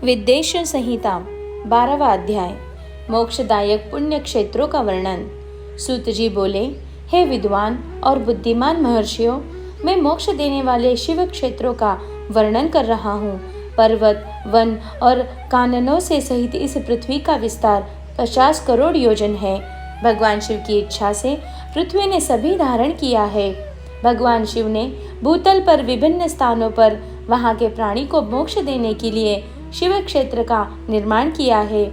विद्वेश्वर संहिता 12वां अध्याय। मोक्षदायक पुण्य क्षेत्रों का वर्णन। सूत जी बोले, हे विद्वान और बुद्धिमान महर्षियों, मैं मोक्ष देने वाले शिव क्षेत्रों का वर्णन कर रहा हूँ। पर्वत, वन और काननों से सहित इस पृथ्वी का विस्तार 50 करोड़ योजन है। भगवान शिव की इच्छा से पृथ्वी ने सभी धारण किया है। भगवान शिव ने भूतल पर विभिन्न स्थानों पर वहाँ के प्राणी को मोक्ष देने के लिए शिव क्षेत्र का निर्माण किया है।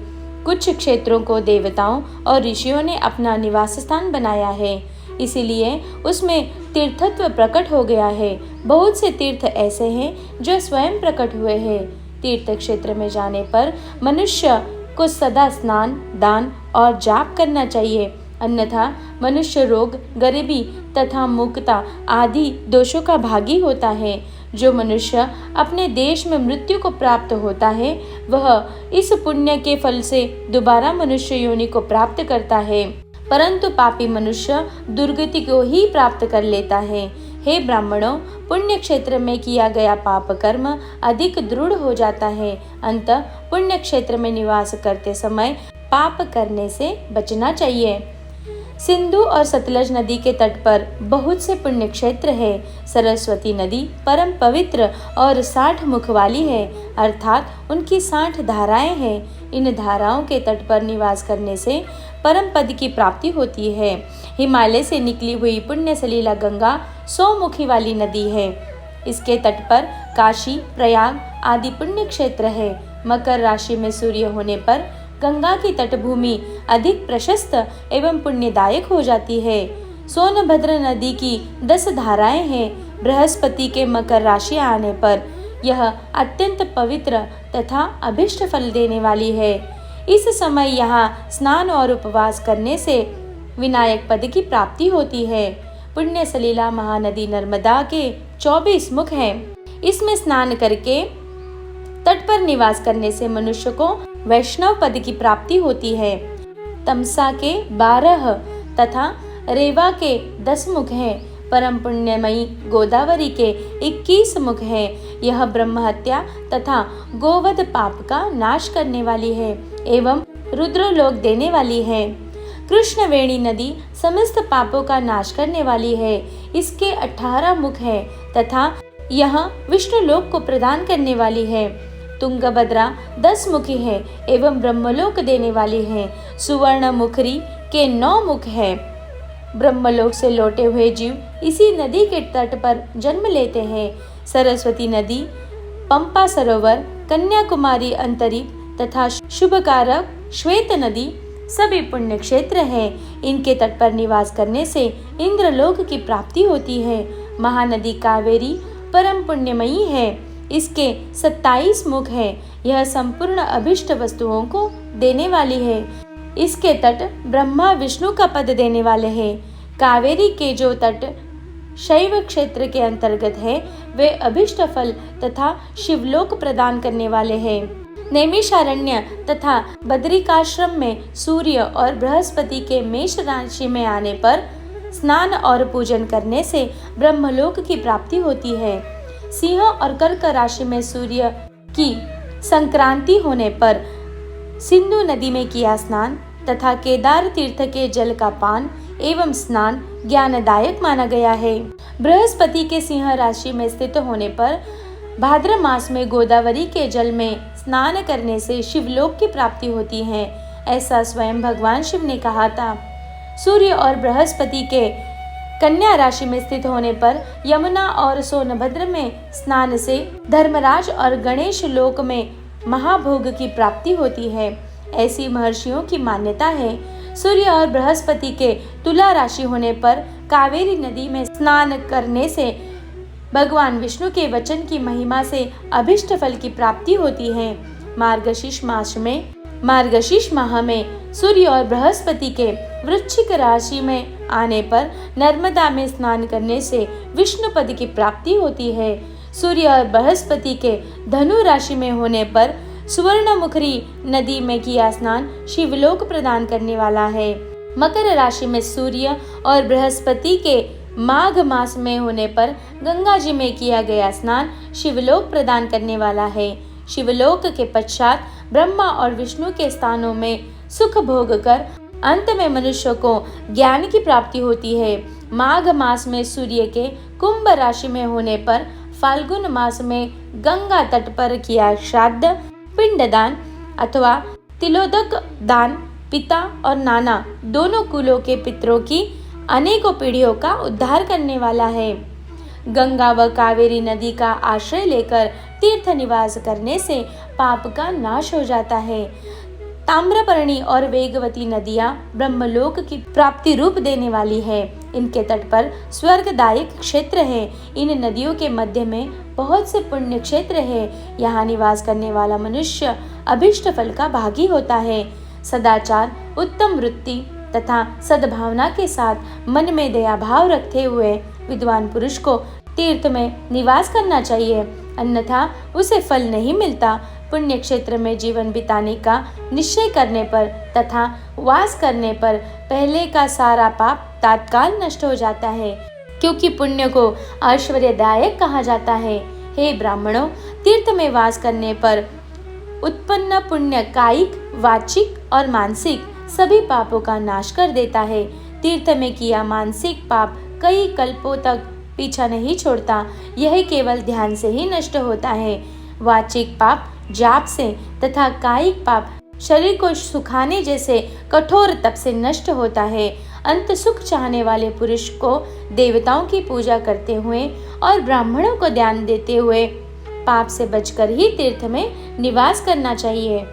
कुछ क्षेत्रों को देवताओं और ऋषियों ने अपना निवास स्थान बनाया है, इसीलिए उसमें तीर्थत्व प्रकट हो गया है। बहुत से तीर्थ ऐसे हैं जो स्वयं प्रकट हुए हैं। तीर्थ क्षेत्र में जाने पर मनुष्य को सदा स्नान, दान और जाप करना चाहिए, अन्यथा मनुष्य रोग, गरीबी तथा मुक्ता आदि दोषों का भागी होता है। जो मनुष्य अपने देश में मृत्यु को प्राप्त होता है, वह इस पुण्य के फल से दोबारा मनुष्य योनि को प्राप्त करता है, परंतु पापी मनुष्य दुर्गति को ही प्राप्त कर लेता है। हे ब्राह्मणों, पुण्य क्षेत्र में किया गया पाप कर्म अधिक दृढ़ हो जाता है। अतः पुण्य क्षेत्र में निवास करते समय पाप करने से बचना चाहिए। सिंधु और सतलज नदी के तट पर बहुत से पुण्य क्षेत्र है। सरस्वती नदी परम पवित्र और 60 मुख वाली है, अर्थात उनकी 60 धाराएं हैं। इन धाराओं के तट पर निवास करने से परम पद की प्राप्ति होती है। हिमालय से निकली हुई पुण्य सलीला गंगा 100 मुखी वाली नदी है। इसके तट पर काशी, प्रयाग आदि पुण्य क्षेत्र है। मकर राशि में सूर्य होने पर गंगा की तटभूमि अधिक प्रशस्त एवं पुण्यदायक हो जाती है। सोनभद्र नदी की 10 धाराएं हैं। बृहस्पति के मकर राशि आने पर यह अत्यंत पवित्र तथा अभिष्ट फल देने वाली है। इस समय यहाँ स्नान और उपवास करने से विनायक पद की प्राप्ति होती है। पुण्य सलीला महानदी नर्मदा के 24 मुख हैं। इसमें स्नान करके तट पर निवास करने से मनुष्य को वैष्णव पद की प्राप्ति होती है। तमसा के 12 तथा रेवा के 10 मुख हैं। परम पुण्यमयी गोदावरी के 21 मुख हैं। यह ब्रह्म हत्या तथा गोवध पाप का नाश करने वाली है एवं रुद्रलोक देने वाली है। कृष्णवेणी नदी समस्त पापों का नाश करने वाली है। इसके 18 मुख हैं तथा यह विष्णुलोक को प्रदान करने वाली है। तुंगभद्रा 10 मुखी है एवं ब्रह्मलोक देने वाली है। सुवर्ण मुखरी के 9 मुख है। ब्रह्मलोक से लौटे हुए जीव इसी नदी के तट पर जन्म लेते हैं। सरस्वती नदी, पंपा सरोवर, कन्याकुमारी अंतरिप तथा शुभकारक श्वेत नदी सभी पुण्य क्षेत्र हैं। इनके तट पर निवास करने से इंद्रलोक की प्राप्ति होती है। महानदी कावेरी परम पुण्यमयी है। इसके 27 मुख हैं। यह संपूर्ण अभिष्ट वस्तुओं को देने वाली है। इसके तट ब्रह्मा विष्णु का पद देने वाले हैं। कावेरी के जो तट शैव क्षेत्र के अंतर्गत है, वे अभिष्ट फल तथा शिवलोक प्रदान करने वाले हैं। नैमिषारण्य तथा बद्रिकाश्रम में सूर्य और बृहस्पति के मेष राशि में आने पर स्नान और पूजन करने से ब्रह्मलोक की प्राप्ति होती है। सिंह और कर्क राशि में सूर्य की संक्रांति होने पर सिंधु नदी में किया स्नान तथा केदार तीर्थ के जल का पान एवं स्नान ज्ञानदायक माना गया है। बृहस्पति के सिंह राशि में स्थित होने पर भाद्र मास में गोदावरी के जल में स्नान करने से शिवलोक की प्राप्ति होती है। ऐसा स्वयं भगवान शिव ने कहा था। सूर्य और बृहस्पति के कन्या राशि में स्थित होने पर यमुना और सोनभद्र में स्नान से धर्मराज और गणेश लोक में महाभोग की प्राप्ति होती है। ऐसी महर्षियों की मान्यता है। सूर्य और बृहस्पति के तुला राशि होने पर कावेरी नदी में स्नान करने से भगवान विष्णु के वचन की महिमा से अभिष्ट फल की प्राप्ति होती है। मार्गशीर्ष माह में सूर्य और बृहस्पति के वृश्चिक राशि में आने पर नर्मदा में स्नान करने से विष्णु पद की प्राप्ति होती है। सूर्य और बृहस्पति के धनु राशि में होने पर सुवर्णमुखरी नदी में किया स्नान शिवलोक प्रदान करने वाला है। मकर राशि में सूर्य और बृहस्पति के माघ मास में होने पर गंगा जी में किया गया स्नान शिवलोक प्रदान करने वाला है। शिवलोक के पश्चात ब्रह्मा और विष्णु के स्थानों में सुख भोग कर अंत में मनुष्य को ज्ञान की प्राप्ति होती है। माघ मास में सूर्य के कुंभ राशि में होने पर, फाल्गुन मास में गंगा तट पर किया श्राद्ध, पिंडदान अथवा तिलोदक दान पिता और नाना दोनों कुलों के पितरों की अनेकों पीढ़ियों का उद्धार करने वाला है। गंगा व कावेरी नदी का आश्रय लेकर तीर्थ निवास करने से पाप का नाश हो जाता है। ताम्रपर्णी और वेगवती नदियां ब्रह्मलोक की प्राप्ति रूप देने वाली है। इनके तट पर स्वर्गदायक क्षेत्र है। इन नदियों के मध्य में बहुत से पुण्य क्षेत्र है। यहाँ निवास करने वाला मनुष्य अभिष्ट फल का भागी होता है। सदाचार, उत्तम वृत्ति तथा सद्भावना के साथ मन में दया भाव रखते हुए विद्वान पुरुष को तीर्थ में निवास करना चाहिए, अन्यथा उसे फल नहीं मिलता। पुण्य क्षेत्र में जीवन बिताने का निश्चय करने पर तथा वास करने पर पहले का सारा पाप तत्काल नष्ट हो जाता है, क्योंकि पुण्य को ऐश्वर्यदायक कहा जाता है। हे ब्राह्मणों, तीर्थ में वास करने पर उत्पन्न पुण्य कायिक, वाचिक और मानसिक सभी पापों का नाश कर देता है। तीर्थ में किया मानसिक पाप कई कल्पों तक पीछा नहीं छोड़ता, यह केवल ध्यान से ही नष्ट होता है। वाचिक पाप जाप से तथा कायिक पाप शरीर को सुखाने जैसे कठोर तप से नष्ट होता है। अंत सुख चाहने वाले पुरुष को देवताओं की पूजा करते हुए और ब्राह्मणों को ध्यान देते हुए पाप से बचकर ही तीर्थ में निवास करना चाहिए।